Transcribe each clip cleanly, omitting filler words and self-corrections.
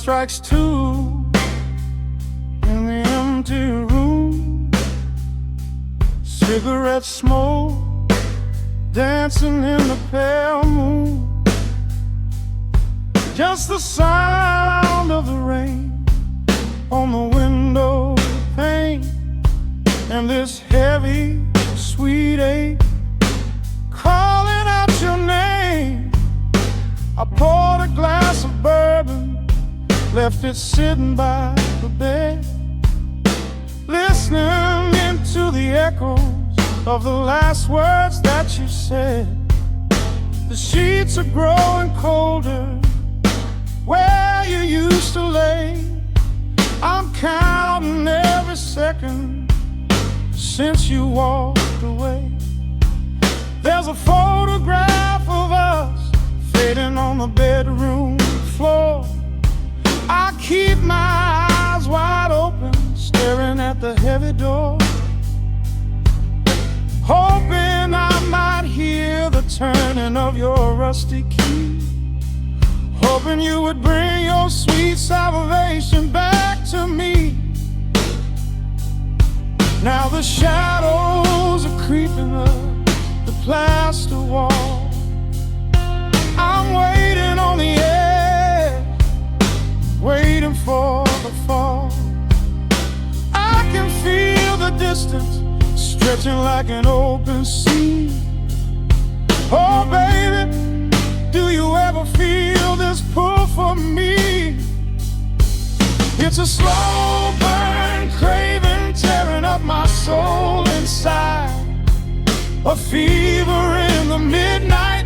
strikes two in the empty room. Cigarette smoke dancing in the pale moon. Just the sound of the rain on the window pane, and this heavy, sweet ache calling out your name. I poured a glass of bourbon, left it sitting by the bed, listening into the echoes of the last words that you said. The sheets are growing colder where you used to lay. I'm counting every second since you walked away. There's a photograph of us fading on the bedroom floor. I keep my eyes wide open, staring at the heavy door, hoping I might hear the turning of your rusty key, hoping you would bring your sweet salvation back to me. Now the shadows are creeping up the plaster wall. I'm waiting on the edge, waiting for the fall. I can feel the distance stretching like an open sea. Oh baby, do you ever feel this pull for me? It's a slow burn craving tearing up my soul inside, a fever in the midnight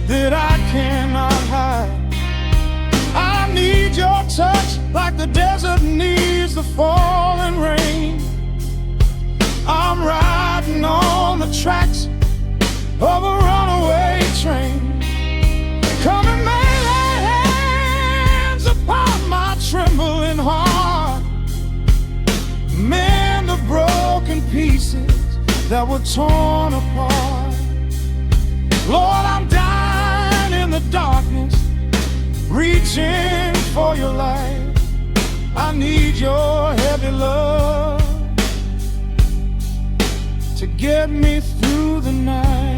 that I cannot hide. I need your touch like the desert needs the falling rain. I'm riding on the tracks of a runaway train. Come and lay hands upon my trembling heart, mend the broken pieces that were torn apart. Lord, I'm dying in the darkness, reaching for your light. I need your heavy love to get me through the night.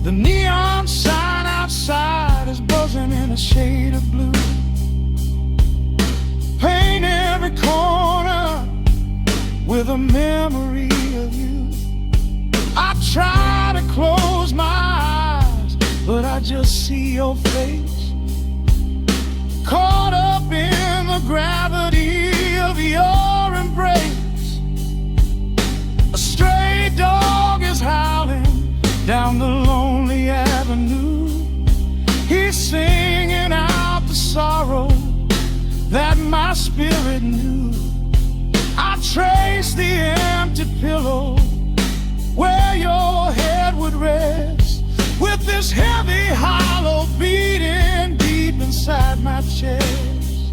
The neon sign outside is buzzing in a shade of blue. Paint every corner with a memory of you. I try to close my eyes, but I just see your face, caught up in the gravity of your embrace. A stray dog is howling down the lonely avenue. He's singing out the sorrow that my spirit knew. I trace the empty pillow where your head would rest, with this heavy hollow beating deep inside my chest.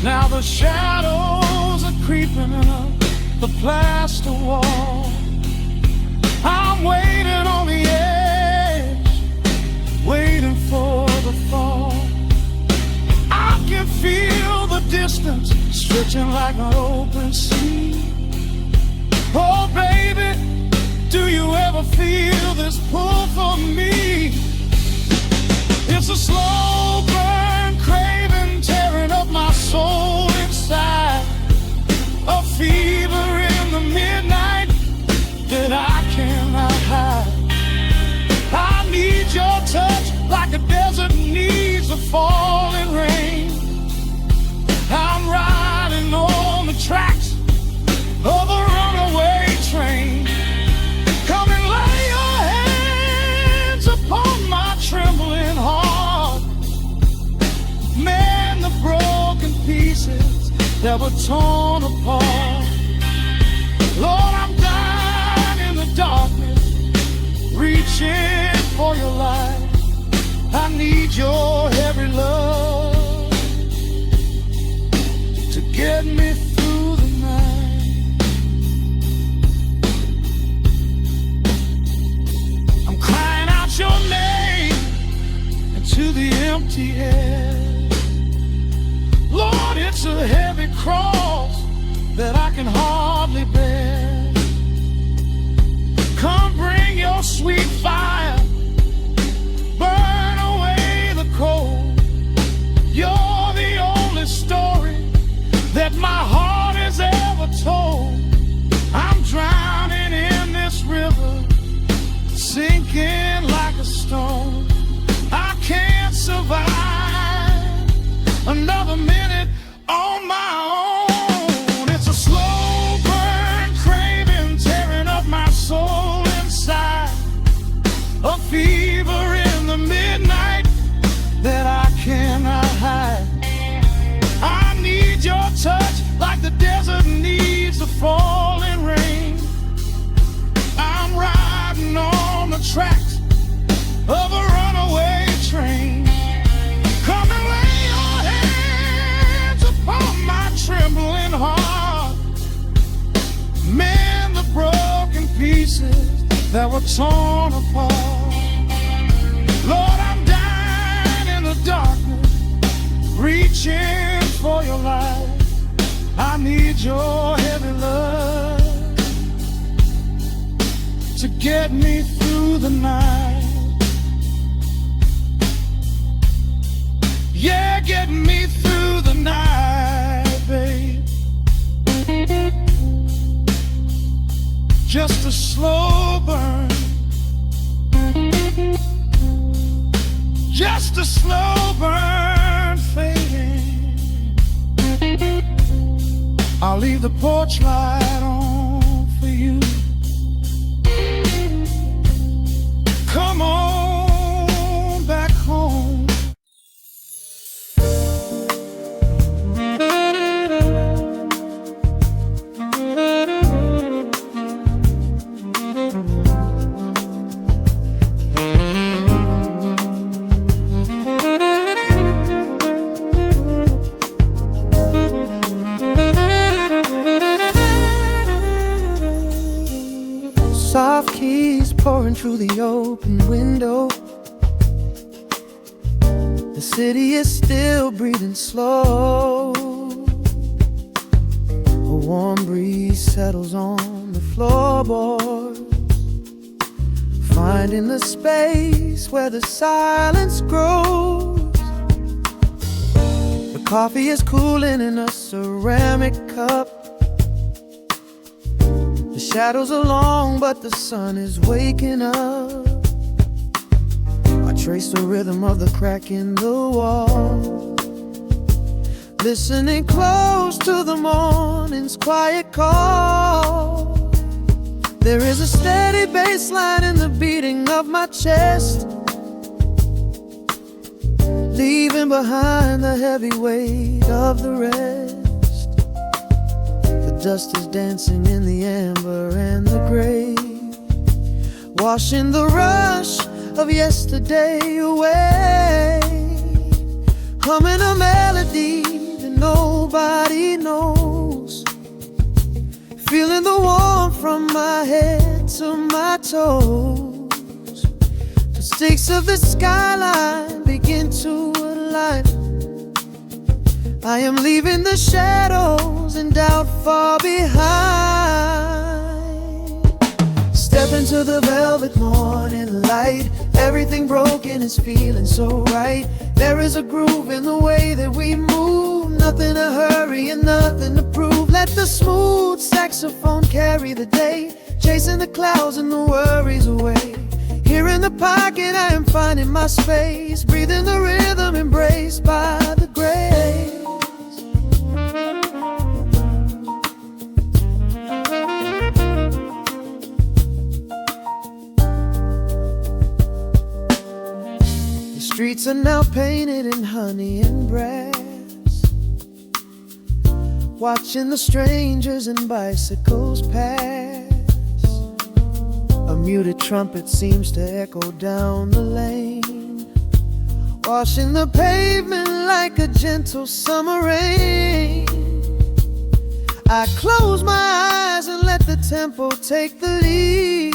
Now the shadows are creeping up the plaster wall. I'm waiting on the edge, waiting for the fall. I can feel the distance stretching like an open sea. Oh baby, do you ever feel this pull for me? It's a slow burn craving tearing up my soul inside, a fever in the midnight that I cannot hide. I need your touch like a desert needs the falling rain. I'm riding on the tracks of a runaway train. Come and lay your hands upon my trembling heart, mend the broken pieces that were torn apart. Lord, I'm dying in the darkness, reaching for your light. I empty head. Lord, it's a heavy cross that I can hardly bear. Come bring your sweet fire, burn away the cold. You're the only story that my heart has ever told. I'm drowning in this river, sinking like a stone. I can't survive another minute on my own. It's a slow burn craving, tearing up my soul inside. A fever in the midnight that I cannot hide. I need your touch like the desert needs the falling rain. I'm riding on the tracks of a runaway train. Come and lay your hands upon my trembling heart. Mend the broken pieces that were torn apart. Lord, I'm dying in the darkness, reaching for your light. I need your heavy love to get me through the night. Yeah, get me through the night, babe. Just a slow burn, just a slow burn fading. I'll leave the porch light on for you. Come on back home. Soft keys pouring through the open window. The city is still breathing slow. A warm breeze settles on the floorboards, finding the space where the silence grows. The coffee is cooling in a ceramic cup. The shadows are long, but the sun is waking up. I trace the rhythm of the crack in the wall, listening close to the morning's quiet call. There is a steady bass line in the beating of my chest, leaving behind the heavy weight of the rest. The dust is dancing in the amber and the gray, washing the rush of yesterday away. Humming a melody that nobody knows, feeling the warmth from my head to my toes. The stakes of the skyline begin to align. I am leaving the shadows and doubt far behind. Step into the velvet morning light. Everything broken is feeling so right. There is a groove in the way that we move. Nothing to hurry and nothing to prove. Let the smooth saxophone carry the day, chasing the clouds and the worries away. Here in the pocket I am finding my space, breathing the rhythm embraced by the grace. The streets are now painted in honey and brass, watching the strangers and bicycles pass. A muted trumpet seems to echo down the lane, washing the pavement like a gentle summer rain. I close my eyes and let the tempo take the lead.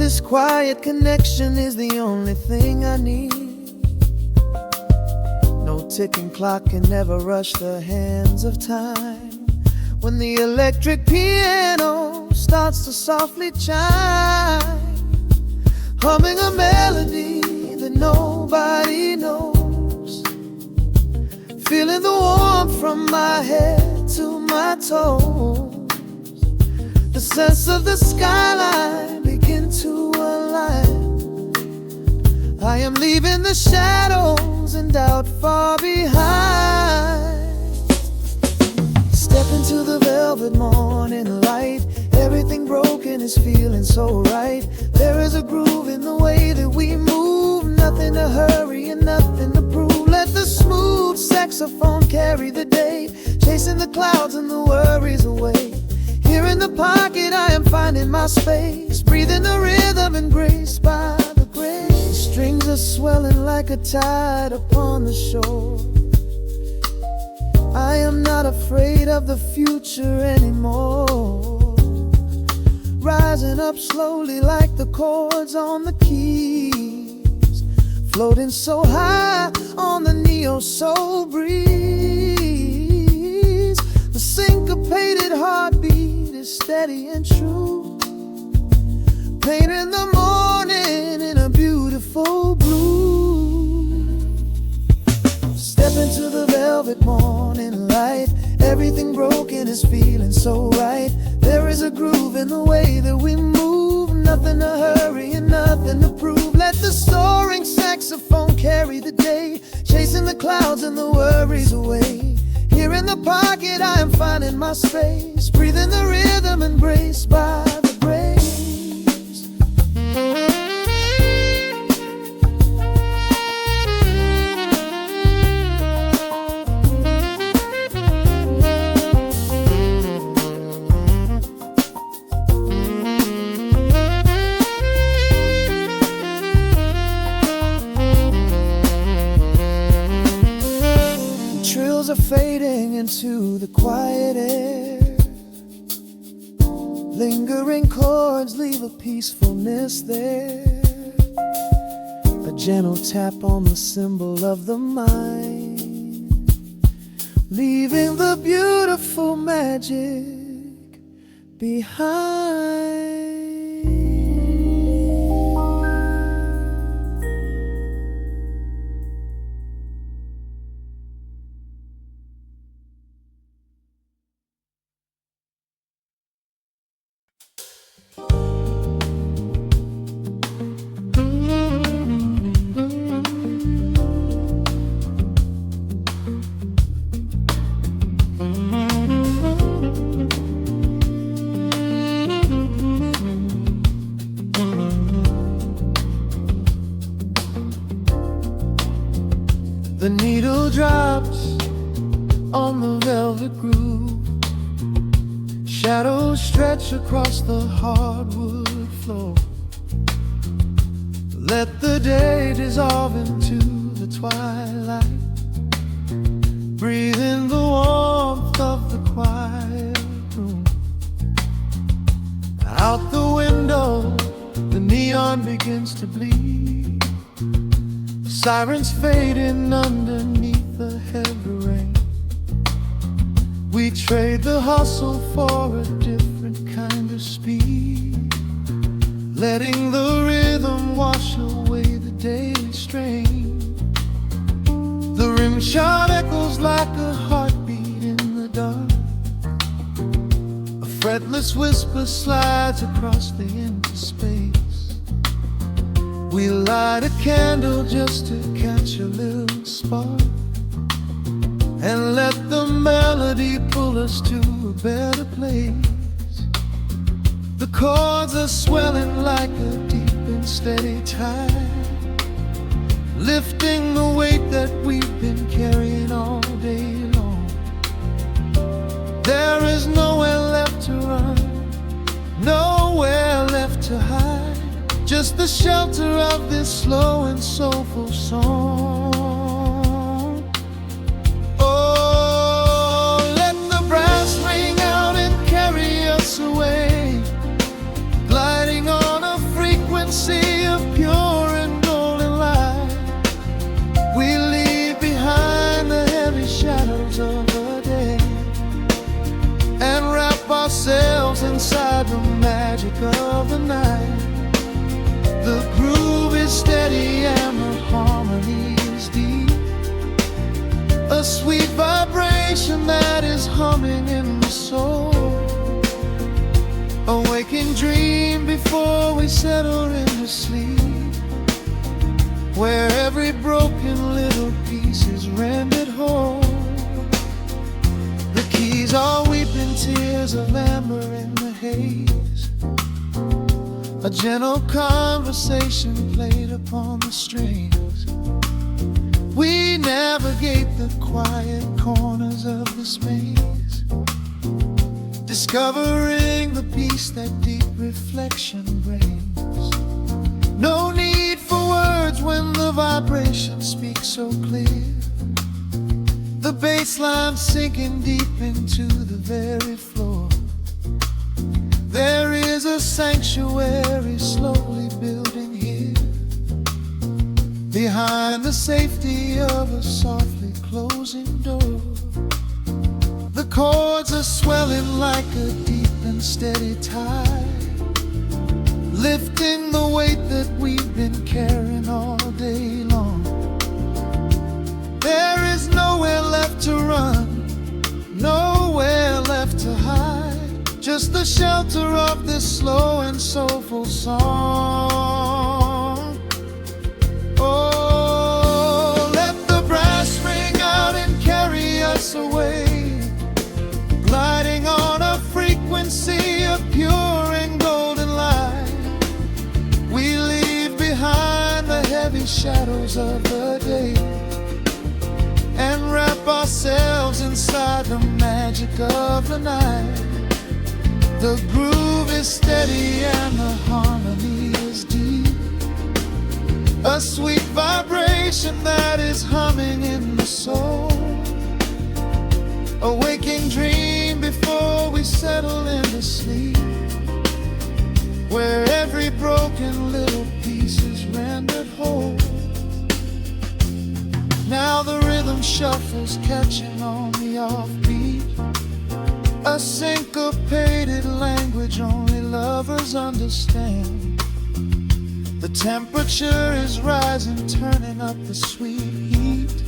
This quiet connection is the only thing I need. No ticking clock can never rush the hands of time. When the electric piano starts to softly chime, humming a melody that nobody knows, feeling the warmth from my head to my toes. The sense of the skyline begin to align. I am leaving the shadows and doubt far behind. Step into the velvet morning light. Everything broken is feeling so right. There is a groove in the way that we move. Nothing to hurry and nothing to prove. Let the smooth saxophone carry the day, chasing the clouds and the worries away. Here in the pocket I am finding my space, breathing the rhythm and grace by the grace. The strings are swelling like a tide upon the shore. I am not afraid of the future anymore. Rising up slowly like the chords on the keys, floating so high on the neo-soul breeze. The syncopated heartbeat is steady and true, painting the morning in a beautiful blue. Step into the velvet morning light. Everything broken is feeling so right. There is a groove in the way that we move. Nothing to hurry and nothing to prove. Let the soaring saxophone carry the day, chasing the clouds and the worries away. Here in the pocket I am finding my space, breathing the rhythm embraced by the grace. Are fading into the quiet air. Lingering chords leave a peacefulness there. A gentle tap on the symbol of the mind, leaving the beautiful magic behind. The needle drops on the velvet groove. Shadows stretch across the hardwood floor. Let the day dissolve into the twilight. Breathe in the warmth of the quiet room. Out the window, the neon begins to bleed. Sirens fading underneath the heavy rain. We trade the hustle for a different kind of speed, letting the rhythm wash away the daily strain. The rim shot echoes like a heartbeat in the dark. A fretless whisper slides across the empty space. We light a candle just to catch a little spark, and let the melody pull us to a better place. The chords are swelling like a deep and steady tide, lifting the weight that we've been carrying all day long. There is nowhere left to run, nowhere left to hide. Just the shelter of this slow and soulful song. Oh, let the brass ring out and carry us away, gliding on a frequency magic of the night. The groove is steady and the harmony is deep. A sweet vibration that is humming in the soul. A waking dream before we settle into sleep, where every broken little piece is rendered whole. The keys are weeping tears of amber in the haze. A gentle conversation played upon the strings. We navigate the quiet corners of this maze, discovering the peace that deep reflection brings. No need for words when the vibration speaks so clear. The bass line sinking deep into the very floor. There is a sanctuary slowly building here, behind the safety of a softly closing door. The chords are swelling like a deep and steady tide, lifting the weight that we've been carrying all day long. There is nowhere left to run, nowhere left to hide, just the shelter of this slow and soulful song. Oh, let the brass ring out and carry us away, gliding on a frequency of pure and golden light. We leave behind the heavy shadows of the day and wrap ourselves inside the magic of the night. The groove is steady and the harmony is deep. A sweet vibration that is humming in the soul. A waking dream before we settle into sleep, where every broken little piece is rendered whole. Now the rhythm shuffles, catching on the offbeat, a syncopated language only lovers understand. The temperature is rising, turning up the sweet heat,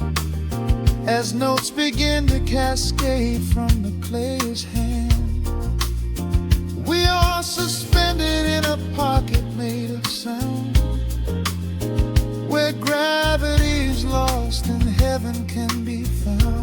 as notes begin to cascade from the player's hand. We are suspended in a pocket made of sound, where gravity is lost and heaven can be found.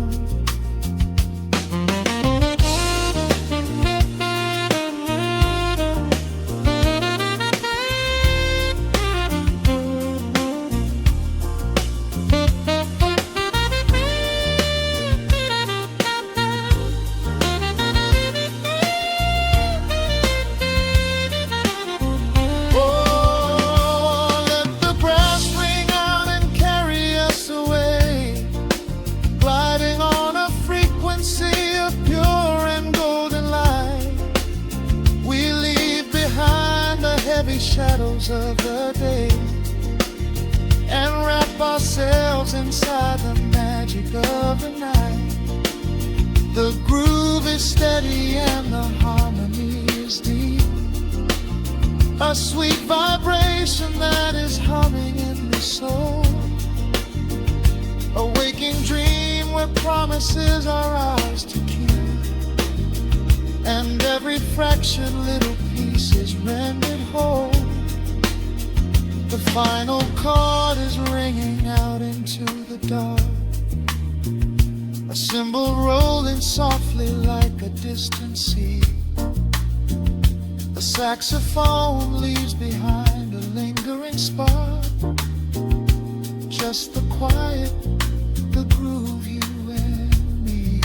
Shadows of the day and wrap ourselves inside the magic of the night. The groove is steady and the harmony is deep. A sweet vibration that is humming in the soul. A waking dream where promises are ours to keep, and every fraction little piece is rendered whole. The final chord is ringing out into the dark, a cymbal rolling softly like a distant sea. A saxophone leaves behind a lingering spark, just the quiet, the groove, you and me.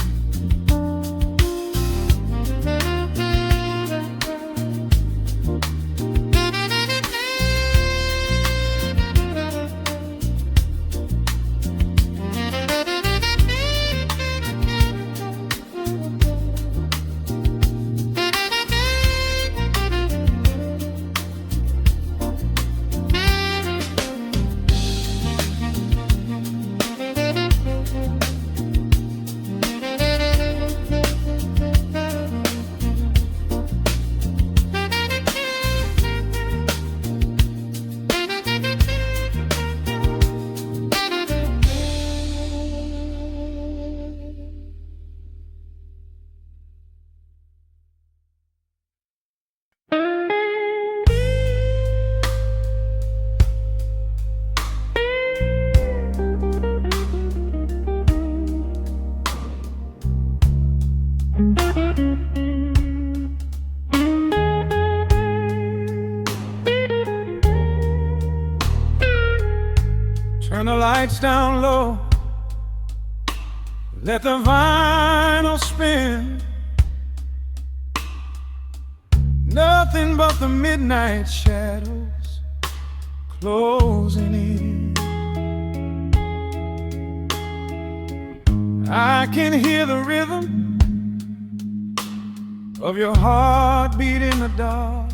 lights down low, let the vinyl spin. Nothing but the midnight shadows closing in. I can hear the rhythm of your heartbeat in the dark,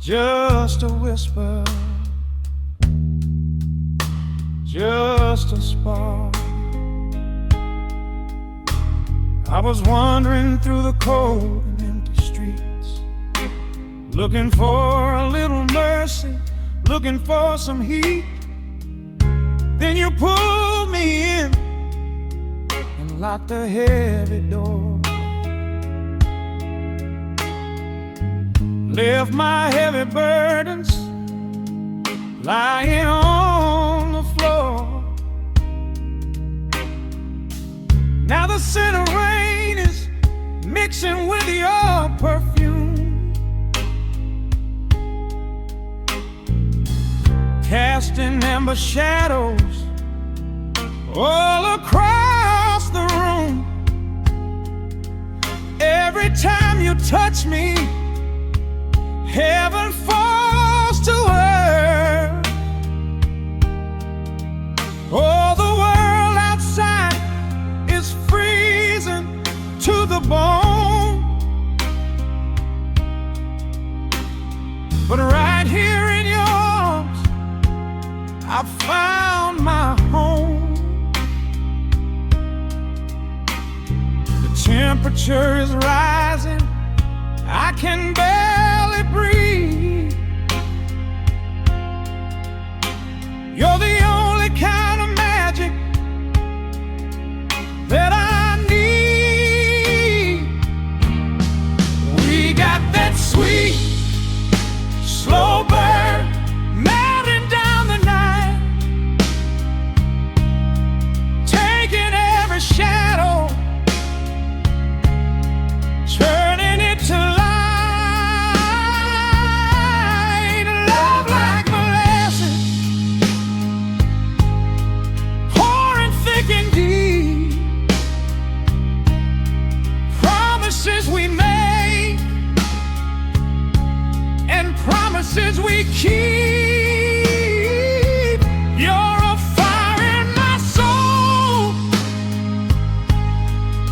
just a whisper, just a spark. I was wandering through the cold and empty streets, looking for a little mercy, looking for some heat. Then you pulled me in and locked the heavy door, left my heavy burdens lying on the floor. Now the scent of rain is mixing with your perfume, casting amber shadows all across the room. Every time you touch me, heaven falls to earth. Oh, the world outside is freezing to the bone, but right here in your arms I found my home. The temperature is rising, I can barely breathe. You're the only kind of magic that I need. We got that sweet, slow burn melting down the night, taking every shadow, turning it to light. Love like molasses, pouring thick and deep. Promises we make and promises we keep. You're a fire in my soul,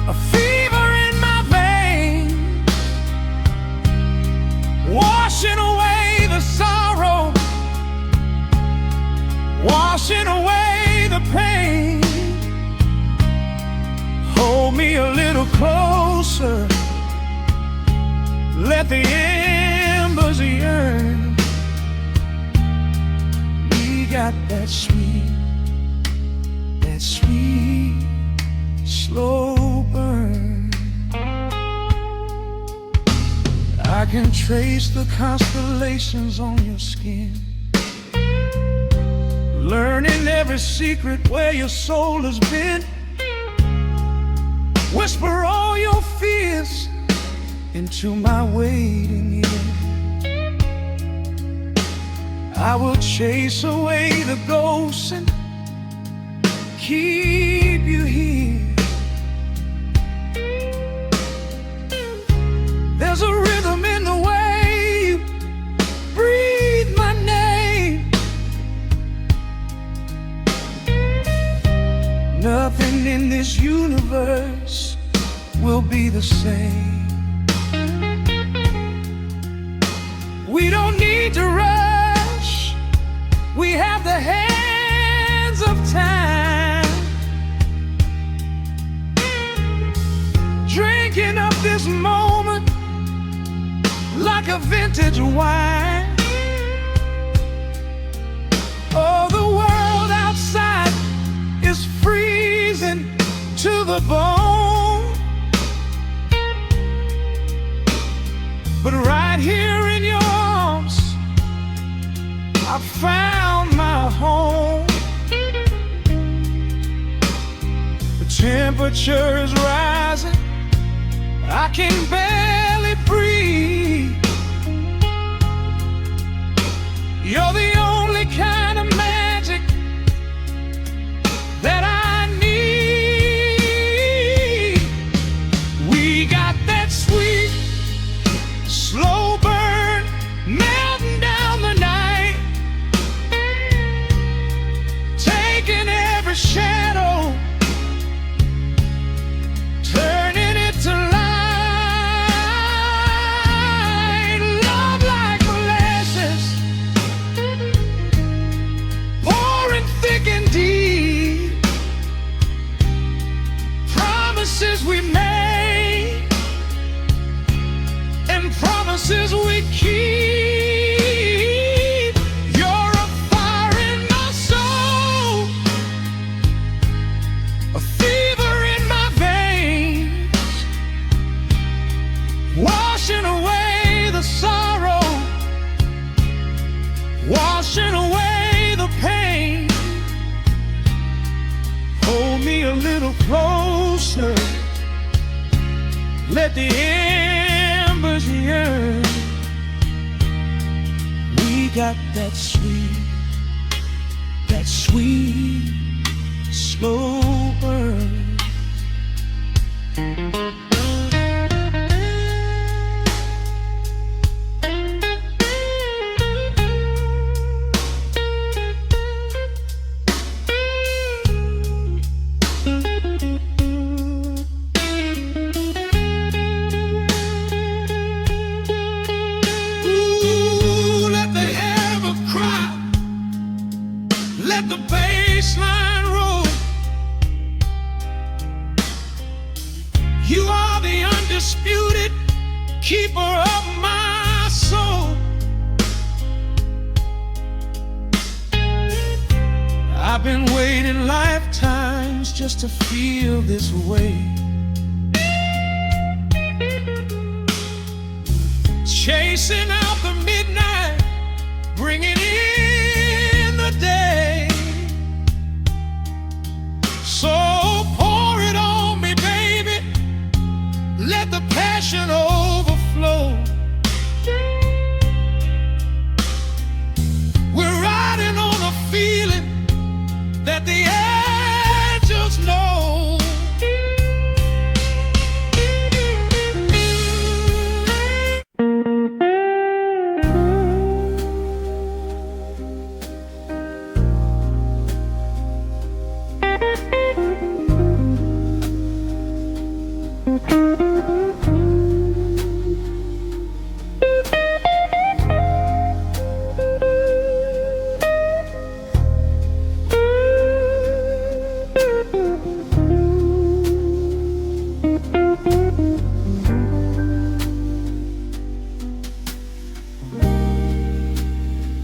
a fever in my veins, washing away the sorrow, washing away the pain. Hold me a little closer, let the embers yearn. We got that sweet, slow burn. I can trace the constellations on your skin, learning every secret where your soul has been. Whisper all your fears into my waiting ear. I will chase away the ghosts and keep you here. There's a rhythm in the way you breathe my name. Nothing in this universe will be the same. We don't need to rush, we have the hands of time, drinking up this moment like a vintage wine. Oh, the world outside is freezing to the bone, but right here in your arms I found my home. The temperature is rising, I can barely breathe. You're the only kind of magic little closer. Let the embers yearn. We got that sweet, slow burn. Let the bass line roll. You are the undisputed keeper of my soul. I've been waiting lifetimes just to feel this way. Chasing out the midnight, bringing in the day. So pour it on me, baby. Let the passion overflow. We're riding on a feeling that the angels know.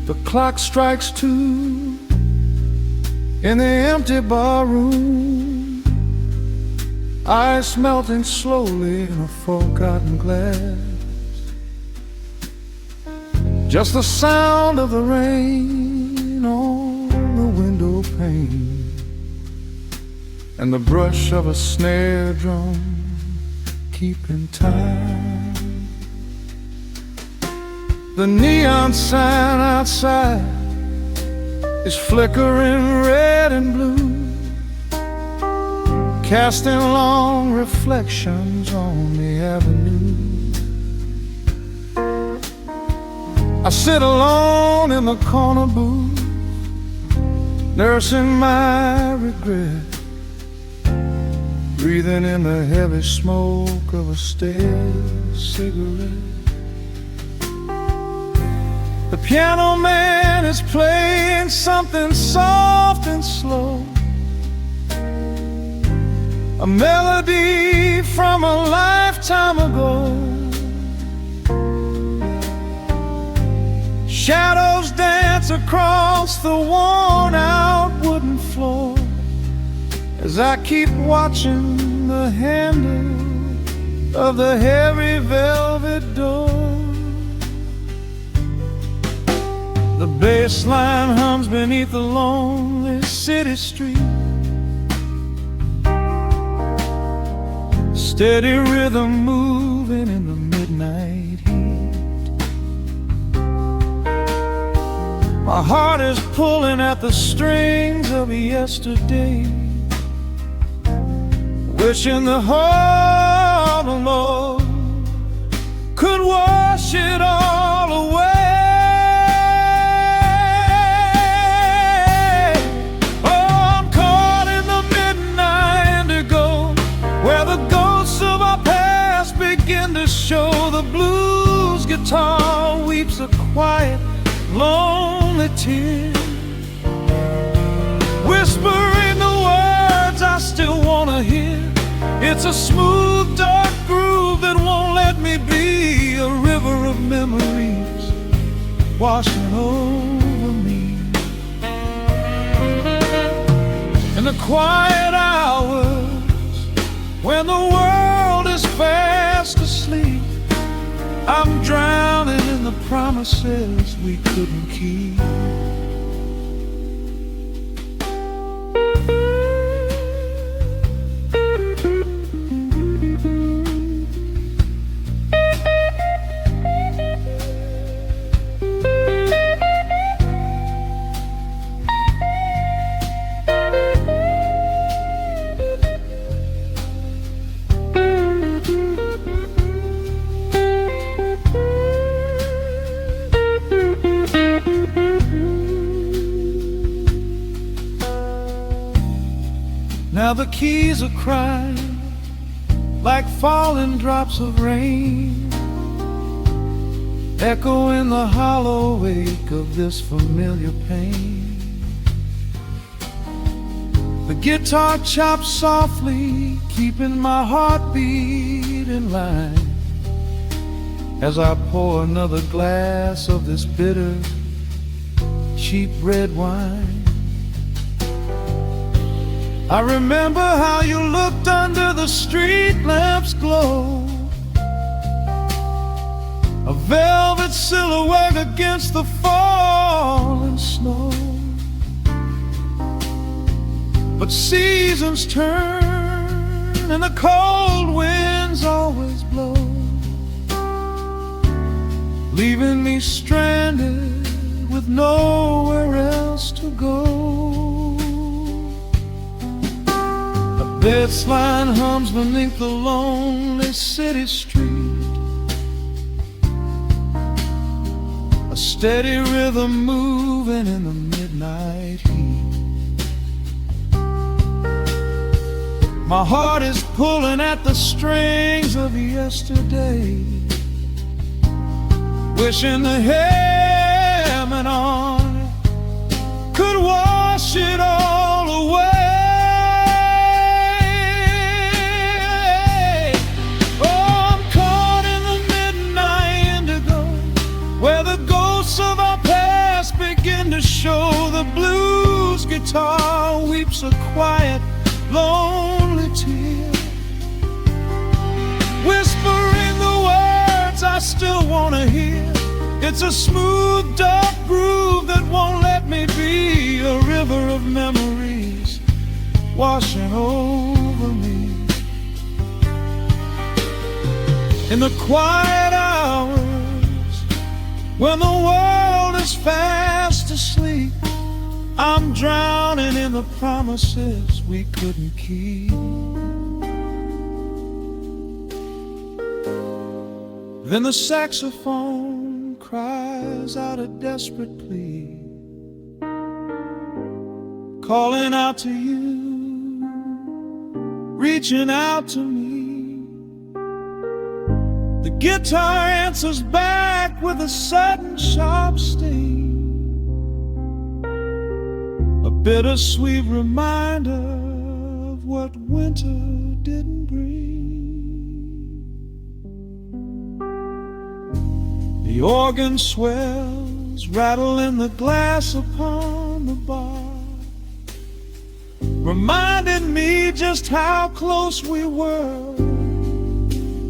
The clock strikes 2 in the empty bar room, ice melting slowly in a forgotten glass. Just the sound of the rain on the window pane and the brush of a snare drum keeping time. The neon sign outside is flickering red and blue, casting long reflections on the avenue. I sit alone in the corner booth, nursing my regret, breathing in the heavy smoke of a stale cigarette. The piano man is playing something soft and slow, a melody from a lifetime ago. Shadows dance across the worn-out wooden floor as I keep watching the handle of the heavy velvet door. The bass line hums beneath the lonely city street, steady rhythm moving in the midnight heat. My heart is pulling at the strings of yesterday, wishing the heart alone could wash it all away. Show the blues guitar weeps a quiet, lonely tear, whispering the words I still wanna hear. It's a smooth, dark groove that won't let me be, a river of memories washing over me. In the quiet hours when the world is fast asleep, I'm drowning in the promises we couldn't keep. Now the keys are crying like falling drops of rain, echo in the hollow wake of this familiar pain. The guitar chops softly, keeping my heartbeat in line, as I pour another glass of this bitter, cheap red wine. I remember how you looked under the street lamp's glow, a velvet silhouette against the falling snow. But seasons turn and the cold winds always blow, leaving me stranded with nowhere else to go. A bass line hums beneath the lonely city street, a steady rhythm moving in the midnight heat. My heart is pulling at the strings of yesterday, wishing the hammer on it could wash it all away. Oh, I'm caught in the midnight indigo, where the ghosts of our past begin to show. The blues guitar weeps a quiet, lonely tear, whispering the words I still wanna hear. It's a smooth, dark groove that won't let me be, a river of memories washing over me. In the quiet hours, when the world is fast asleep, I'm drowning in the promises we couldn't keep. Then the saxophone cries out a desperate plea, calling out to you, reaching out to me. The guitar answers back with a sudden sharp sting, a bittersweet reminder of what winter didn't bring. The organ swells, rattling the glass upon the bar, reminding me just how close we were,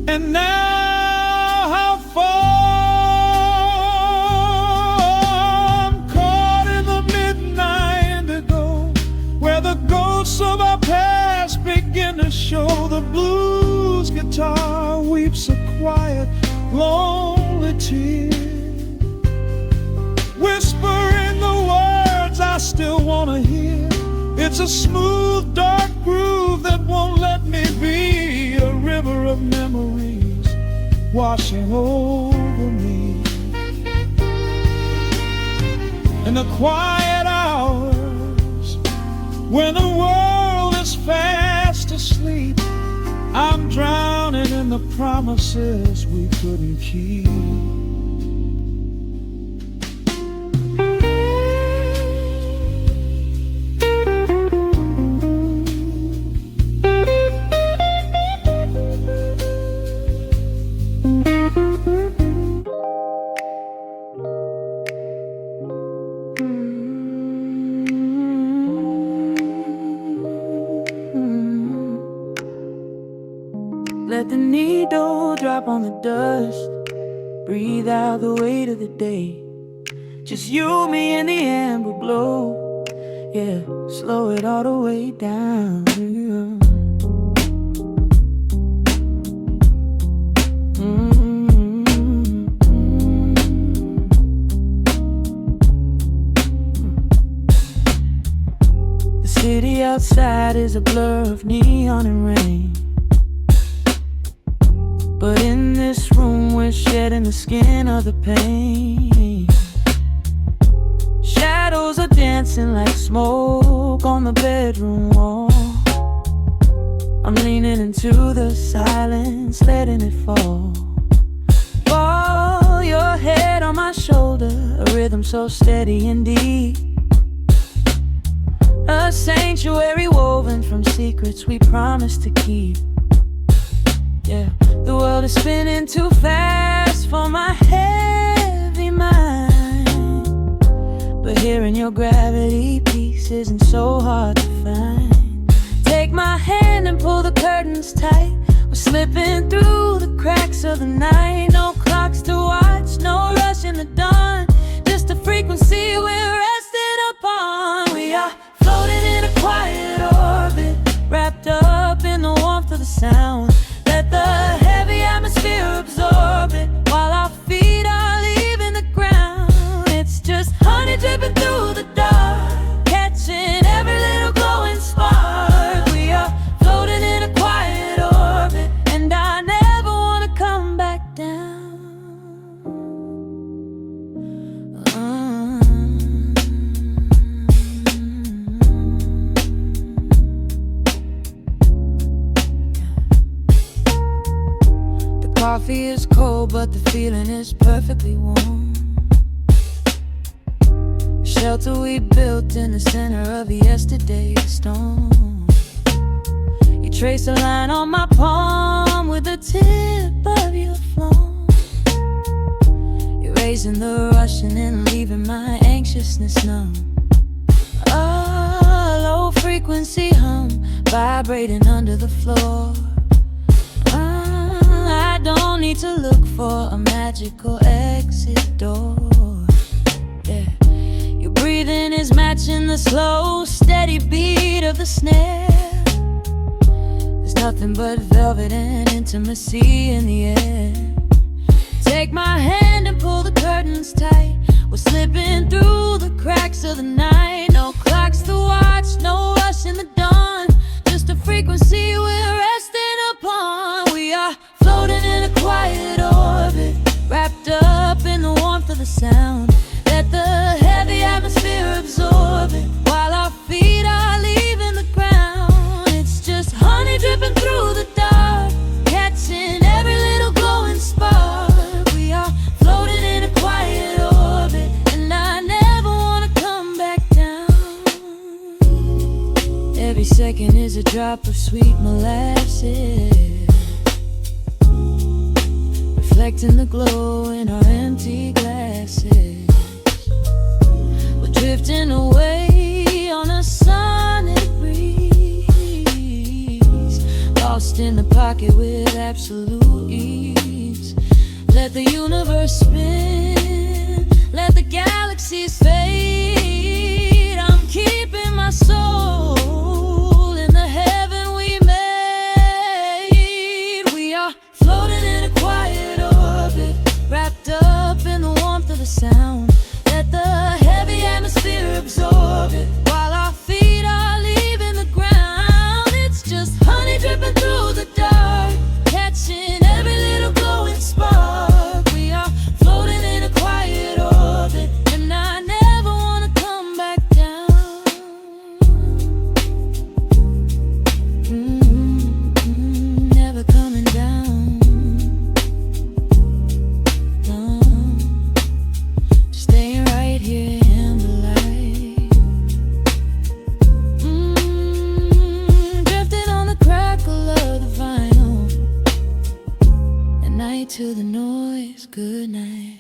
and now how far. Of our past begin to show. The blues guitar weeps a quiet, lonely tear, whispering the words I still wanna hear. It's a smooth, dark groove that won't let me be, a river of memories washing over me. In the quiet hours, when the world is fast asleep, I'm drowning in the promises we couldn't keep. Let the needle drop on the dust, breathe out the weight of the day. Just you, me, and the amber glow. Yeah, slow it all the way down. The city outside is a blur of neon and rain, but in this room we're shedding the skin of the pain. Shadows are dancing like smoke on the bedroom wall. I'm leaning into the silence, letting it fall. Fall, your head on my shoulder, a rhythm so steady and deep. A sanctuary woven from secrets we promised to keep. Yeah, the world is spinning too fast for my heavy mind, but hearing your gravity piece isn't so hard to find. Take my hand and pull the curtains tight. We're slipping through the cracks of the night. No clocks to watch, no rush in the dawn. Just a frequency we're resting upon. We are floating in a quiet orbit, wrapped up in the warmth of the sound. Let the heavy atmosphere absorb it, while our feet are leaving the ground. It's just honey dripping through the dark, catching every little glowing spark. We are floating in a quiet orbit, and I never want to come back down. The coffee is cold, but the feeling is perfectly warm. Shelter we built in the center of yesterday's storm. You trace a line on my palm with the tip of your phone, erasing the rushing and leaving my anxiousness numb. A low frequency hum vibrating under the floor. I don't need to look for a magical exit door. Yeah, your breathing is matching the slow, steady beat of the snare. There's nothing but velvet and intimacy in the air. Take my hand and pull the curtains tight. We're slipping through the cracks of the night. No clocks to watch, no rush in the dawn. Just a frequency we're resting upon. We are floating in a quiet orbit, wrapped up in the warmth of the sound. Let the heavy atmosphere absorb it, while our feet are leaving the ground. It's just honey dripping through the dark, catching every little glowing spark. We are floating in a quiet orbit, and I never want to come back down. Every second is a drop of sweet molasses, reflecting the glow in our empty glasses. We're drifting away on a sonic breeze, lost in the pocket with absolute ease. Let the universe spin, let the galaxies fade. I'm keeping my soul in the heaven we made. We are floating in a quiet orbit, wrapped up in the warmth of the sound. Let the heavy atmosphere absorb it, while our feet are leaving the ground. It's just honey dripping through the dark, catching every little glowing spark. We are floating in a quiet orbit, and I never want to come back down. Never coming down. No, just staying right here in the light. Drifting on the crackle of the vinyl. At night to the noise, good night.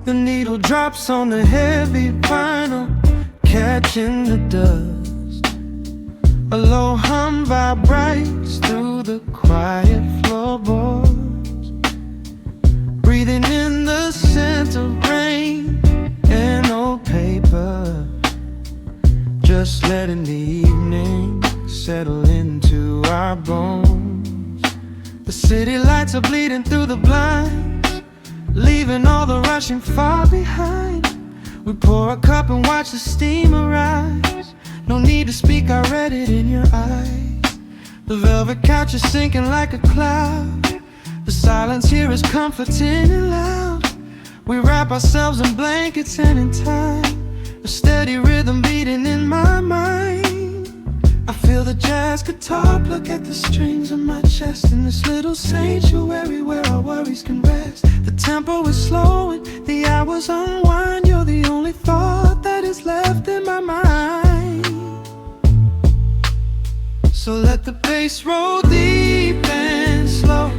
The needle drops on the heavy vinyl, catching the dust. A low hum vibrates through the quiet floorboards, breathing in the scent of rain and old paper. Just letting the evening settle into our bones. The city lights are bleeding through the blinds, leaving all the rushing far behind. We pour a cup and watch the steam arise. No need to speak, I read it in your eyes. The velvet couch is sinking like a cloud. The silence here is comforting and loud. We wrap ourselves in blankets and in time, a steady rhythm beating in my mind. I feel the jazz guitar pluck at the strings of my chest, in this little sanctuary where our worries can rest. The tempo is slowing, the hours unwind. You're the only thought that is left in my mind. So let the bass roll deep and slow,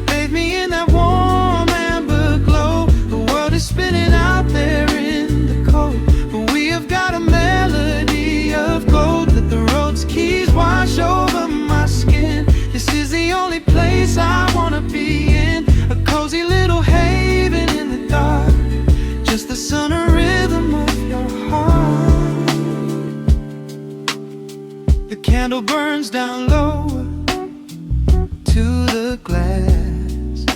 bathe me in that warm amber glow. The world is spinning out there in the cold, but we have got a melody of gold. Let the road's keys wash over my skin. This is the only place I wanna be in, a cozy little haven in the dark, just the sun and rhythm of your heart. The candle burns down low to the glass.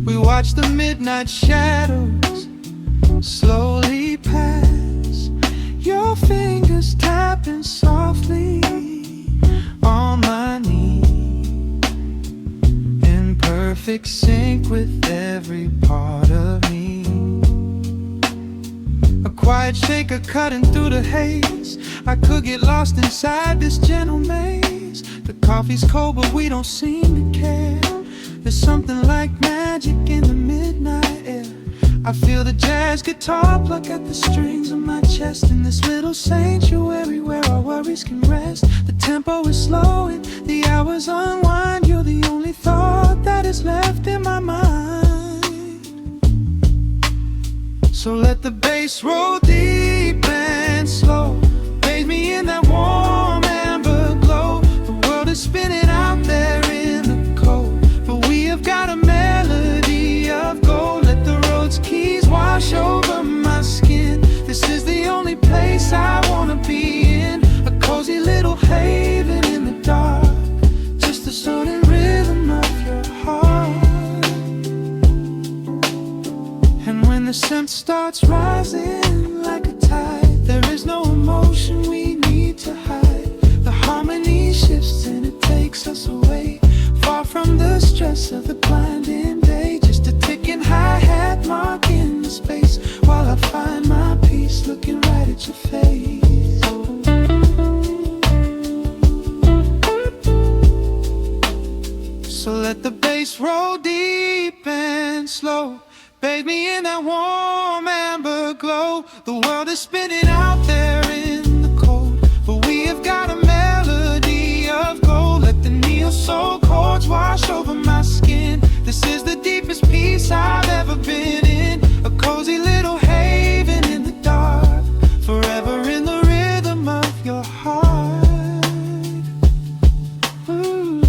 We watch the midnight shadows slowly pass. Your fingers tapping softly on my knee, in perfect sync with every part of me. A quiet shaker cutting through the haze. I could get lost inside this gentle maze. The coffee's cold but we don't seem to care. There's something like magic in the midnight air. I feel the jazz guitar pluck at the strings of my chest, in this little sanctuary where our worries can rest. The tempo is slowing, the hours unwind. You're the only thought that is left in my mind. So let the bass roll deep and slow, bathe me in that warm amber glow. The world is spinning out there in the cold, but we have got a melody of gold. Let the road's keys wash over my skin. This is the only place I wanna be in, a cozy little haven in the dark, just the sound and rhythm of your heart. And when the scent starts rising like a tide, there is no emotion we need to hide. The harmony shifts and it takes us away, far from the stress of the blinding day. Just a ticking hi-hat marking the space, while I find my peace looking right at your face. So let the bass roll deep and slow, bathe me in that warm amber glow. The world is spinning out there in the cold, but we have got a melody of gold. Let the neo-soul chords wash over my skin. This is the deepest peace I've ever been in, a cozy little haven in the dark, forever in the rhythm of your heart. Ooh.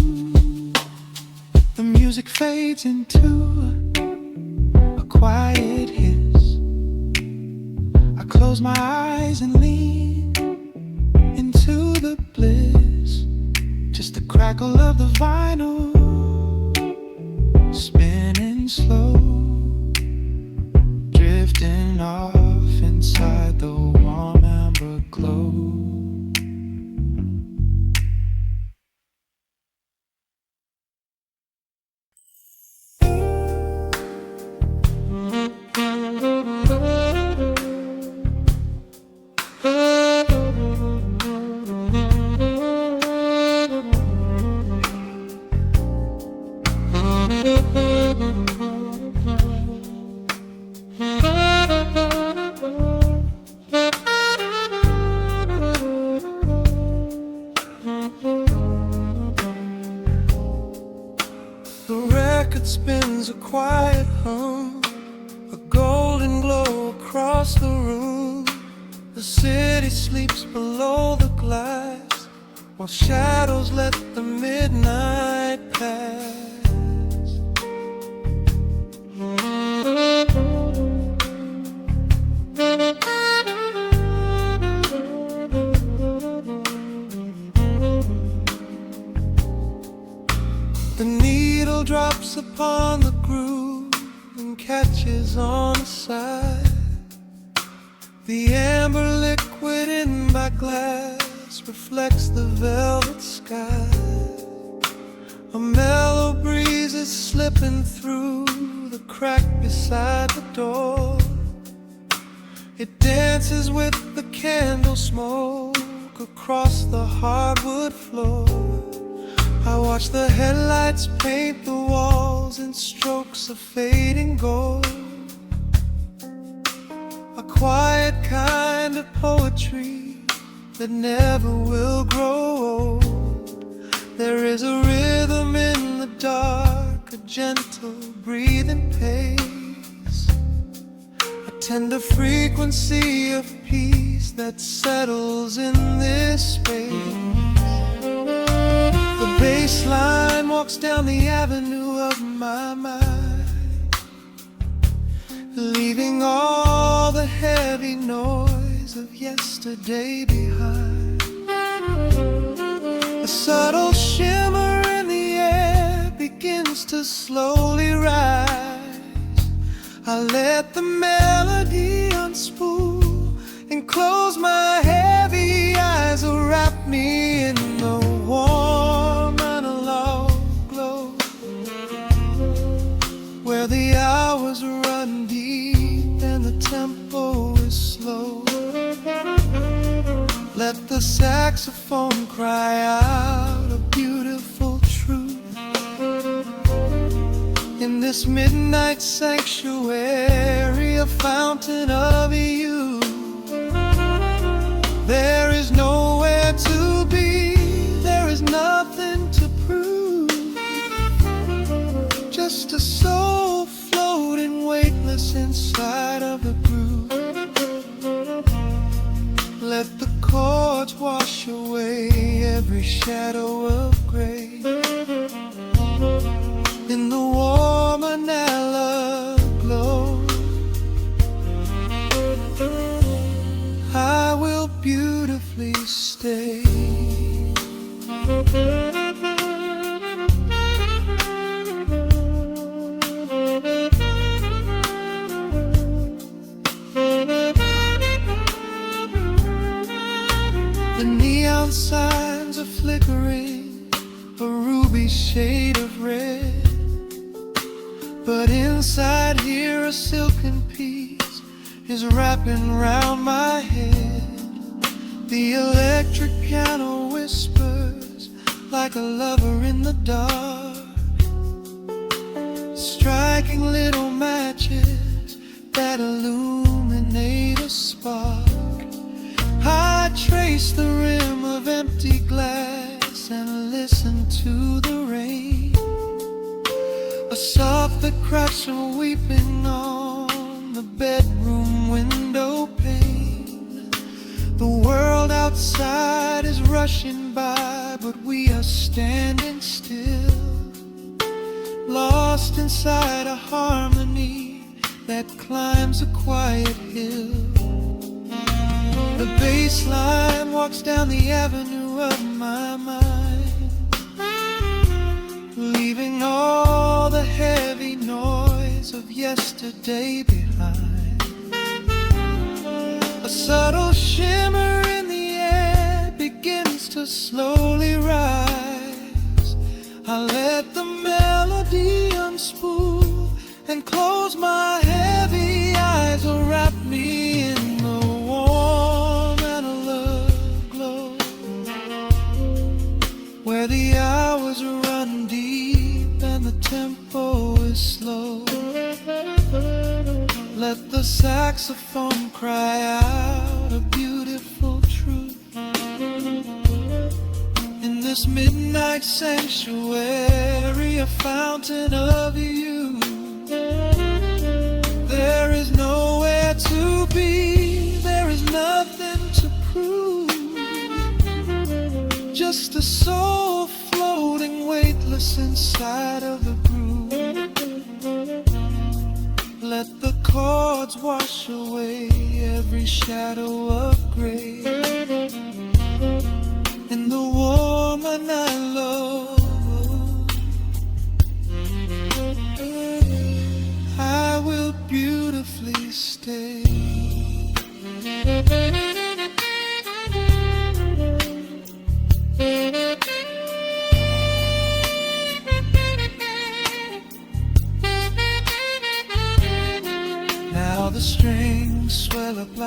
The music fades into a quiet hiss. I close my eyes and lean into the bliss, just the crackle of the vinyl spinning slow, drifting off inside the warm amber glow. Spins a quiet hum, a golden glow across the room. The city sleeps below the glass, while shadows let the midnight pass. The needle candle drops upon the groove and catches on the side. The amber liquid in my glass reflects the velvet sky. A mellow breeze is slipping through the crack beside the door. It dances with the candle smoke across the hardwood floor. I watch the headlights paint the walls in strokes of fading gold. A quiet kind of poetry that never will grow old. There is a rhythm in the dark, a gentle breathing pace, a tender frequency of peace that settles in this space. The bass line walks down the avenue of my mind, leaving all the heavy noise of yesterday behind. A subtle shimmer in the air begins to slowly rise. I let the melody unspool and close my heavy eyes, wrap me in the warm analog glow, where the hours run deep and the tempo is slow. Let the saxophone cry out a beautiful truth in this midnight sanctuary, a fountain of youth. There is nowhere to be, there is nothing to prove, just a soul floating weightless inside of the groove. Let the chords wash away every shadow of gray. In the warm analog glow, I will beautifully stay. The neon signs are flickering, a ruby shade of red, but inside here a silken peace is wrapping round my head. The electric piano whispers like a lover in the dark, striking little matches that illuminate a spark. I trace the rim of empty glass and listen to the rain, a soft that cracks from weeping on the bedroom window pane. The world outside is rushing by, but we are standing still, lost inside a harmony that climbs a quiet hill. The bass line walks down the avenue of my mind, leaving all the heavy noise of yesterday behind. A subtle shimmer in the air begins to slowly rise. I let the melody unspool and close my heavy eyes, wrap me in the warm analog glow, where the hours run deep and the tempo is slow. Let the saxophone cry out a beautiful truth in this midnight sanctuary, a fountain of youth. There is nowhere to be, there is nothing to prove, just a soul floating weightless inside of the groove. Let the chords wash away every shadow of gray. In the warm and I love,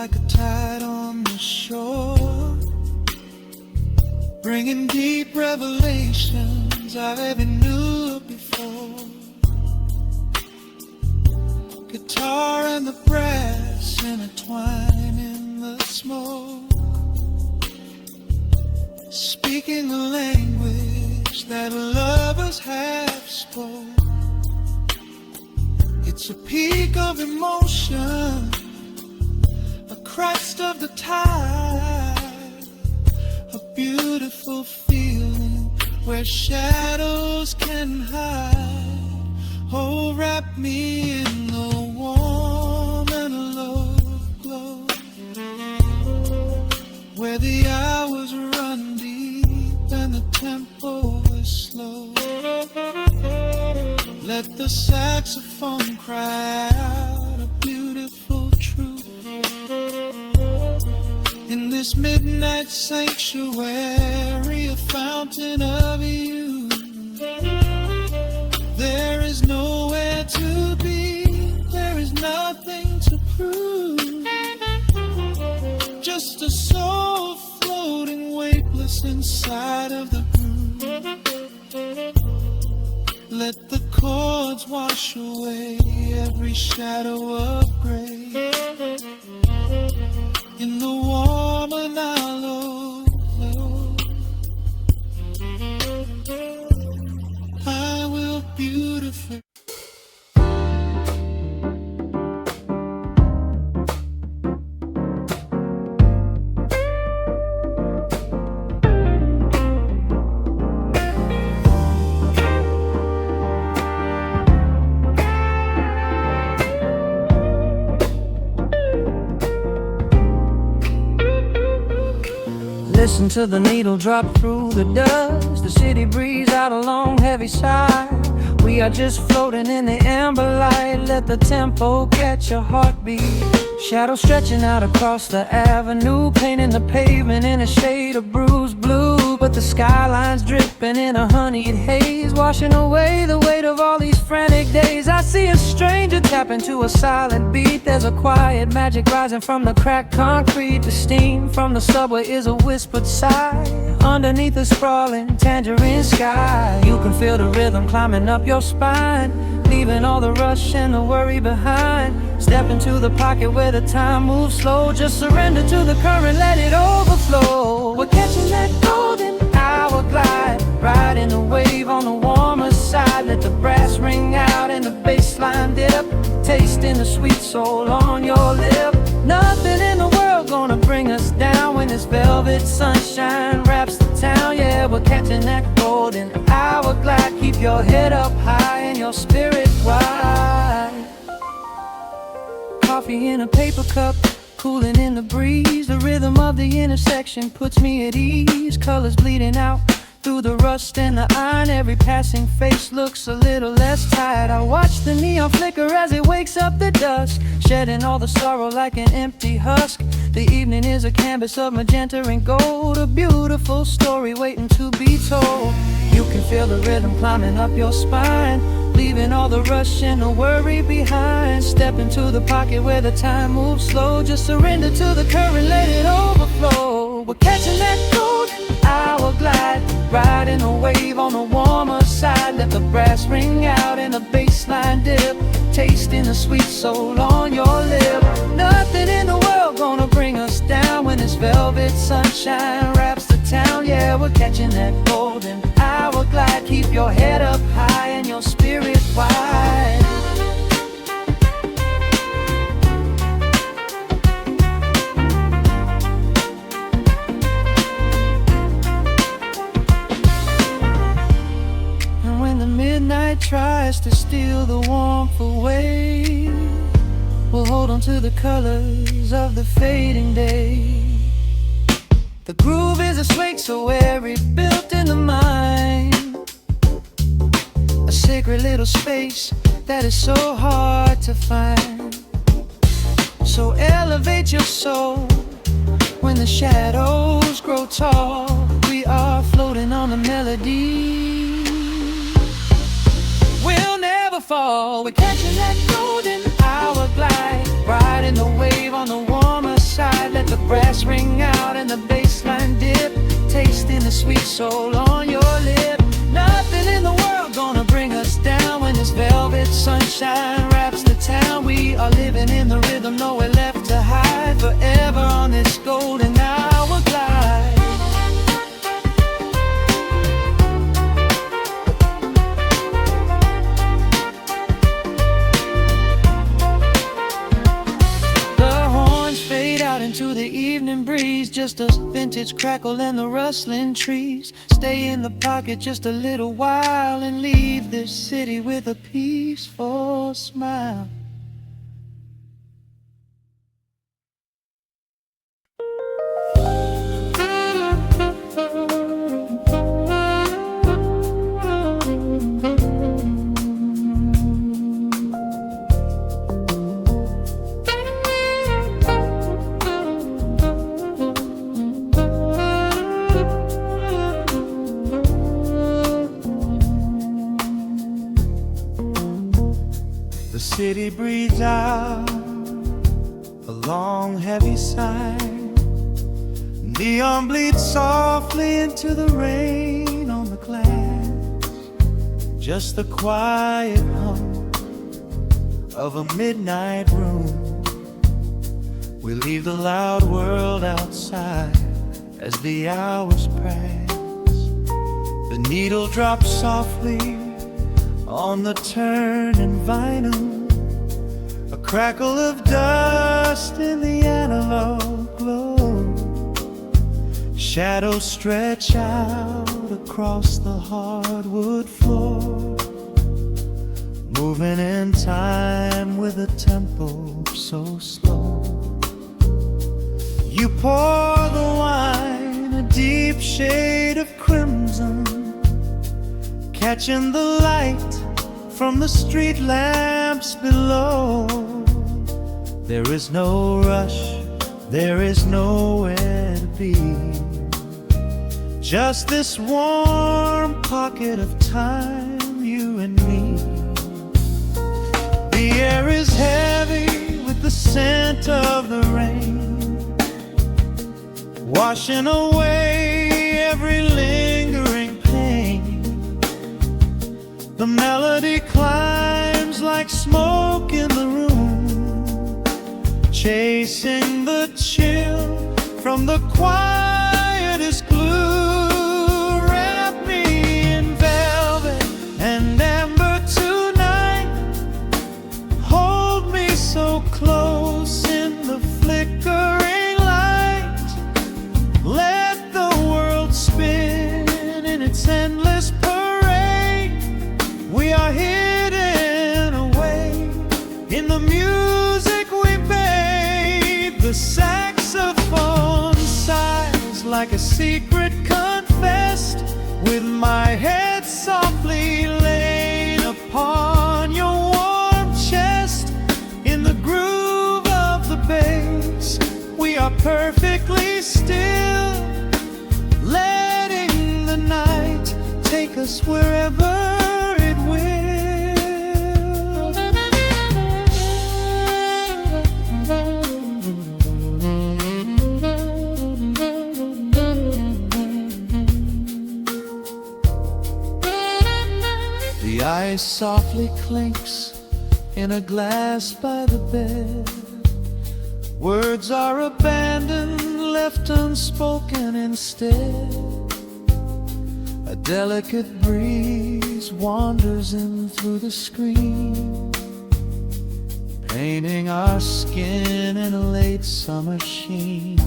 like a tide on the shore, bringing deep revelations I've ever knew before. Guitar and the brass intertwine in the smoke, speaking a language that lovers have spoke. It's a peak of emotion, a crest of the tide, a beautiful feeling where shadows can hide. Oh, wrap me in the warm and low glow, where the hours run deep and the tempo is slow. Let the saxophone cry out a beautiful truth in this midnight sanctuary, a fountain of youth. There is nowhere to be, there is nothing to prove, just a soul floating weightless inside of the groove. Let the chords wash away every shadow of gray in the warm and hollow glow. I will beautify. Listen to the needle drop through the dust, the city breeze out a long heavy sigh. We are just floating in the amber light, let the tempo catch your heartbeat. Shadows stretching out across the avenue, painting the pavement in a shade of bruised blue. But the skyline's dripping in a honeyed haze, washing away the weight of all these frantic days. I see a stranger tap into a silent beat. There's a quiet magic rising from the cracked concrete. The steam from the subway is a whispered sigh underneath the sprawling tangerine sky. You can feel the rhythm climbing up your spine, leaving all the rush and the worry behind. Step into the pocket where the time moves slow. Just surrender to the current, let it overflow. We're catching that golden hour glide, riding the wave on the warmer side. Let the brass ring out and the bass line dip, tasting the sweet soul on your lip. Nothing in the world gonna bring us down when this velvet sunshine wraps the town. Yeah, we're catching that golden hour glide. Keep your head up high and your spirit wide. Coffee in a paper cup, cooling in the breeze. The rhythm of the intersection puts me at ease. Colors bleeding out through the rust and the iron. Every passing face looks a little less tired. I watch the neon flicker as it wakes up the dusk, shedding all the sorrow like an empty husk. The evening is a canvas of magenta and gold, a beautiful story waiting to be told. You can feel the rhythm climbing up your spine, leaving all the rush and the worry behind. Step into the pocket where the time moves slow. Just surrender to the current, let it overflow. We're catching that golden hour glide, riding a wave on the warmer side. Let the brass ring out and the bass line dip, tasting the sweet soul on your lip. Nothing in the world gonna bring us down when this velvet sunshine wraps the town. Yeah, we're catching that golden hour glide. Keep your head up high and your spirit wide. And when the midnight tries to steal the warmth away, we'll hold on to the colors of the fading day. The groove is a swing so airy, built in the mind, a sacred little space that is so hard to find. So elevate your soul when the shadows grow tall. We are floating on the melody, we'll never fall. We're catching that golden hour glide, riding the wave on the warmer side. outside, let the brass ring out and the bass line dip, tasting the sweet soul on your lip. Nothing in the world gonna bring us down when this velvet sunshine wraps the town. We are living in the rhythm, nowhere left to hide, forever on this golden hour glide. Into the evening breeze, just a vintage crackle and the rustling trees. Stay in the pocket just a little while and leave this city with a peaceful smile. The city breathes out a long heavy sigh. Neon bleeds softly into the rain on the glass. Just the quiet hum of a midnight room. We leave the loud world outside as the hours pass. The needle drops softly on the turning vinyl. A crackle of dust in the analog glow. Shadows stretch out across the hardwood floor, moving in time with a tempo so slow. You pour the wine, a deep shade of crimson, catching the light from the street lamps below. There is no rush, there is nowhere to be. Just this warm pocket of time, you and me. The air is heavy with the scent of the rain, washing away every lingering pain. The melody climbs like smoke in the room, chasing the chill from the quietest glue. Wrap me in velvet and amber tonight. Hold me so close in the flickering light. Let the world spin in its endless parade. We are hidden away in the music we made. The saxophone sighs like a secret confessed, with my head softly laid upon your warm chest. In the groove of the bass, we are perfectly still, letting the night take us wherever it will. The ice softly clinks in a glass by the bed. Words are abandoned, left unspoken instead. A delicate breeze wanders in through the screen, painting our skin in a late summer sheen.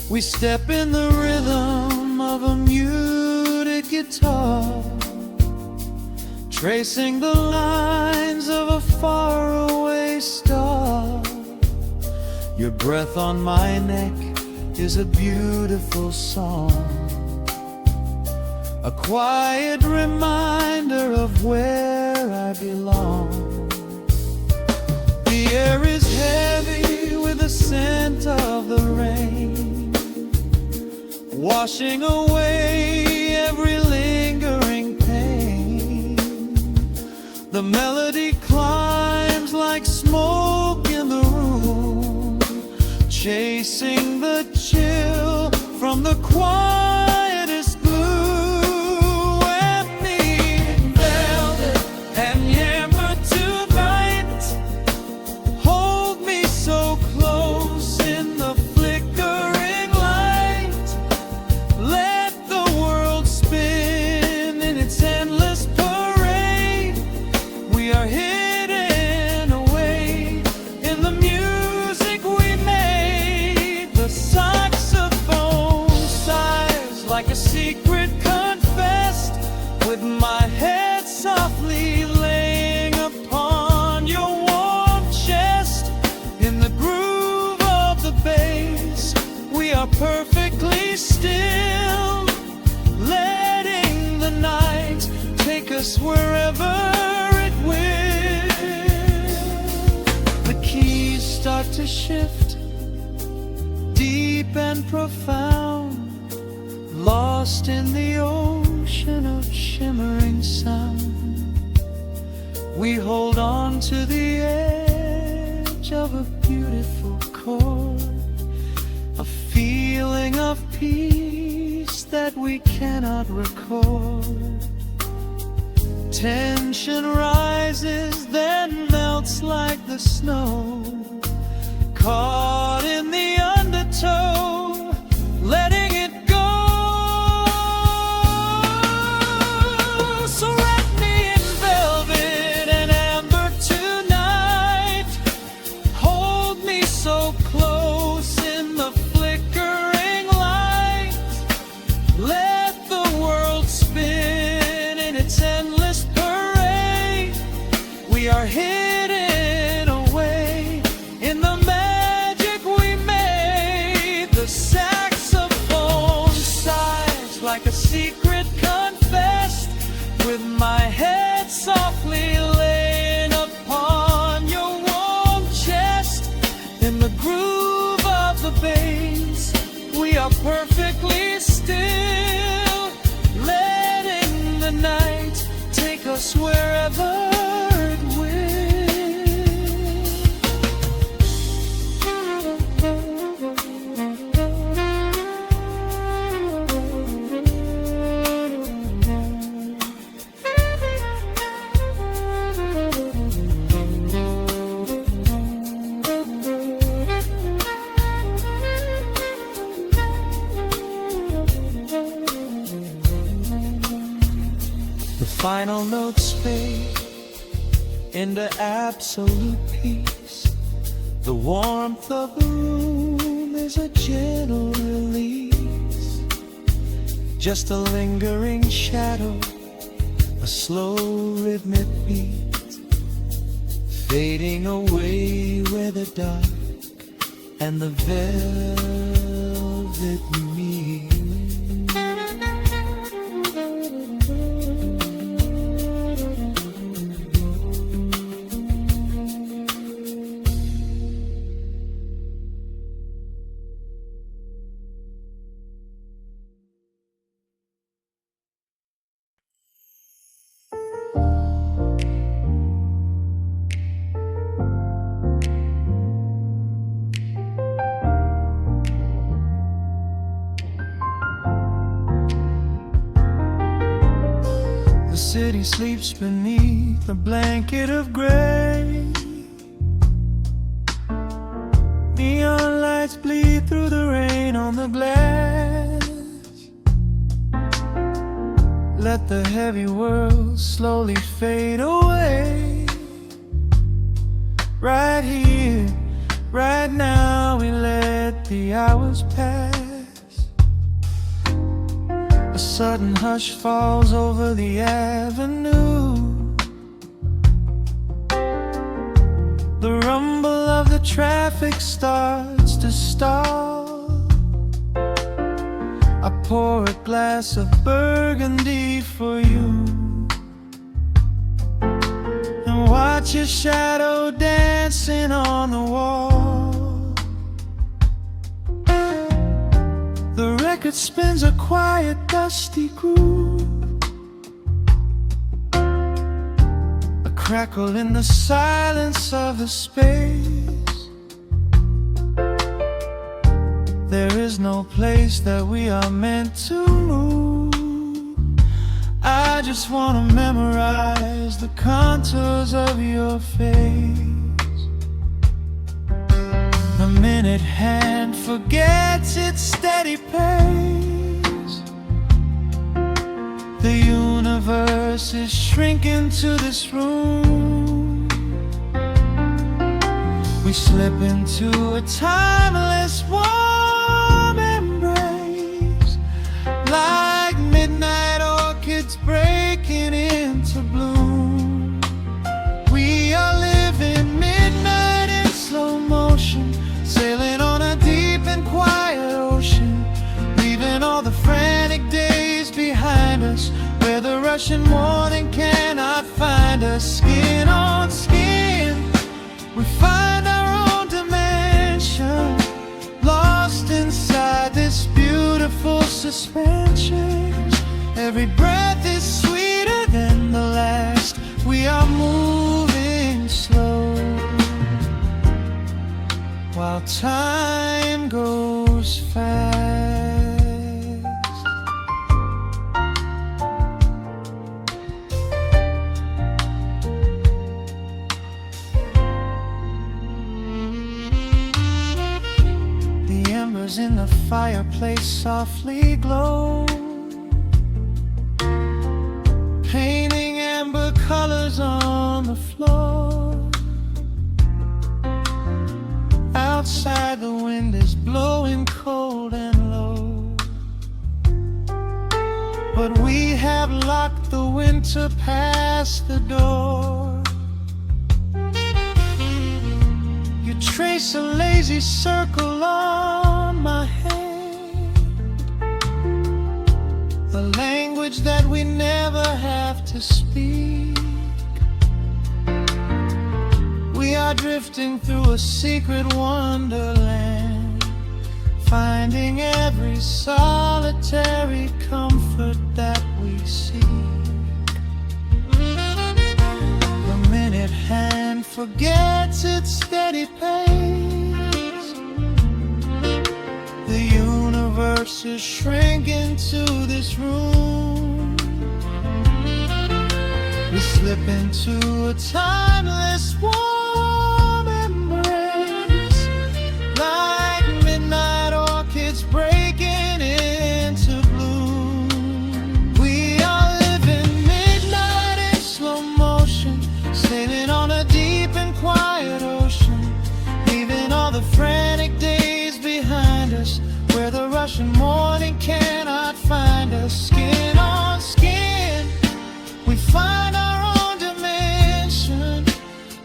We step in the rhythm of a muted guitar, tracing the lines of a faraway star. Your breath on my neck is a beautiful song, a quiet reminder of where I belong. The air is heavy with the scent of the rain, washing away every lingering pain. The melody climbs like smoke in the room, the quietest blue, and me in velvet and amber tonight. Hold me so close in the flickering light. Let the world spin in its endless parade. We are hidden away in the music we made. The saxophone sighs like a secret confessed, with my head softly laying upon your warm chest. In the groove of the bass, we are perfectly still, letting the night take us wherever it will. The keys start to shift, deep and profound, lost in the ocean of shimmering sound. We hold on to the edge of a beautiful chord, a feeling of peace that we cannot record. Tension rises, then melts like the snow, caught in the undertow, letting it go. So wrap me in velvet and amber tonight. Hold me so close in the flickering light. Let the world spin in its endless parade. We are hidden away in the magic we made. The saxophone sighs like a secret confessed, with my head softly laying upon your warm chest. In the groove of the bass, we are perfectly still, letting the night take us wherever it will. The final notes fade into absolute peace. The warmth of the room is a gentle release. Just a lingering shadow, a slow rhythmic beat, fading away where the dark and the velvet meet. The city sleeps beneath a blanket of gray. Neon lights bleed through the rain on the glass. Let the heavy world slowly fade away. Right here, right now, we let the hours pass. A sudden hush falls over the avenue. The rumble of the traffic starts to stall. I pour a glass of burgundy for you, and watch your shadow dancing on the wall. The record spins a quiet, dusty groove, a crackle in the silence of the space. There is there's no place that we are meant to move. I just wanna memorize the contours of your face. The minute hand forgets its steady pace. The universe is shrinking to this room. We slip into a timeless warm embrace, like midnight orchids breaking into bloom. We are living midnight in slow motion, sailing on a deep and quiet ocean, leaving all the frantic days behind us, where the rushing morning cannot find us. Skin on skin, we find our own dimension, lost inside this beautiful suspension. Every breath is sweeter than the last. We are moving slow, while time goes fast. The embers in the fireplace softly glow, painting amber colors on the floor. Outside the wind is blowing cold and low, but we have locked the winter past the door. You trace a lazy circle on my hand, a language that we never have to speak. We are drifting through a secret wonderland, finding every solitary comfort that we seek. The minute hand forgets its steady pace. The universe is shrinking to this room. We slip into a timeless warm embrace, like midnight orchids breaking into bloom. We are living midnight in slow motion, sailing on a deep and quiet ocean, leaving all the frantic days behind us, where the rushing morning cannot find us. Skin on skin, we find our own dimension,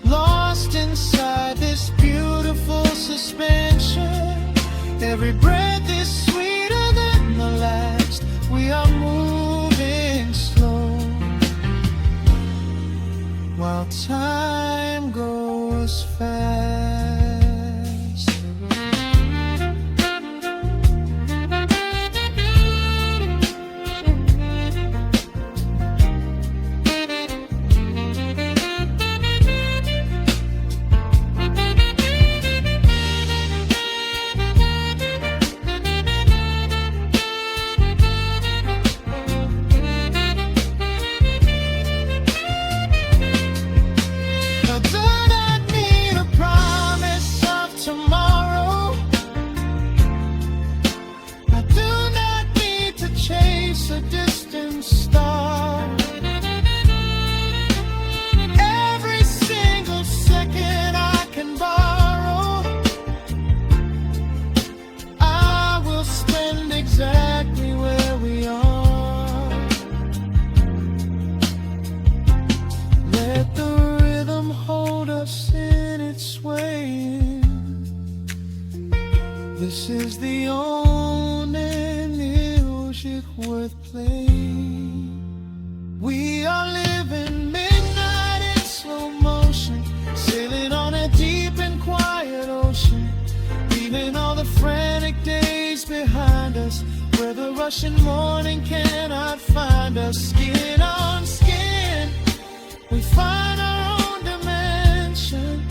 lost inside this beautiful suspension. Every breath is sweeter than the last. We are moving slow, while time goes fast. A distant star. Every single second I can borrow, I will spend exactly where we are. Let the rhythm hold us in its swaying. This is the only music worth playing. We are living midnight in slow motion, sailing on a deep and quiet ocean, leaving all the frantic days behind us, where the rushing morning cannot find us. Skin on skin, we find our own dimension,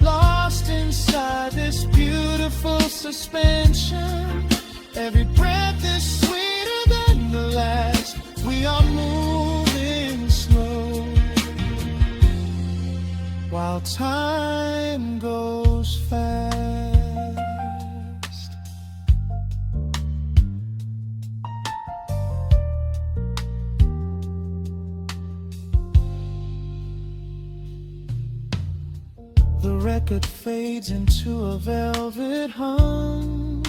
lost inside this beautiful suspension. time goes fast. The record fades into a velvet hum.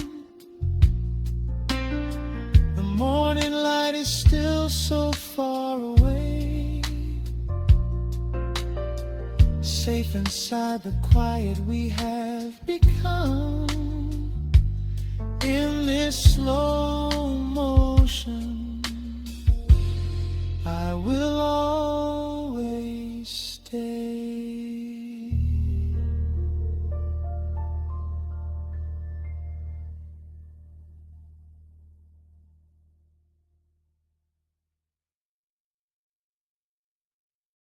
The morning light is still so far away. Safe inside the quiet we have become. In this slow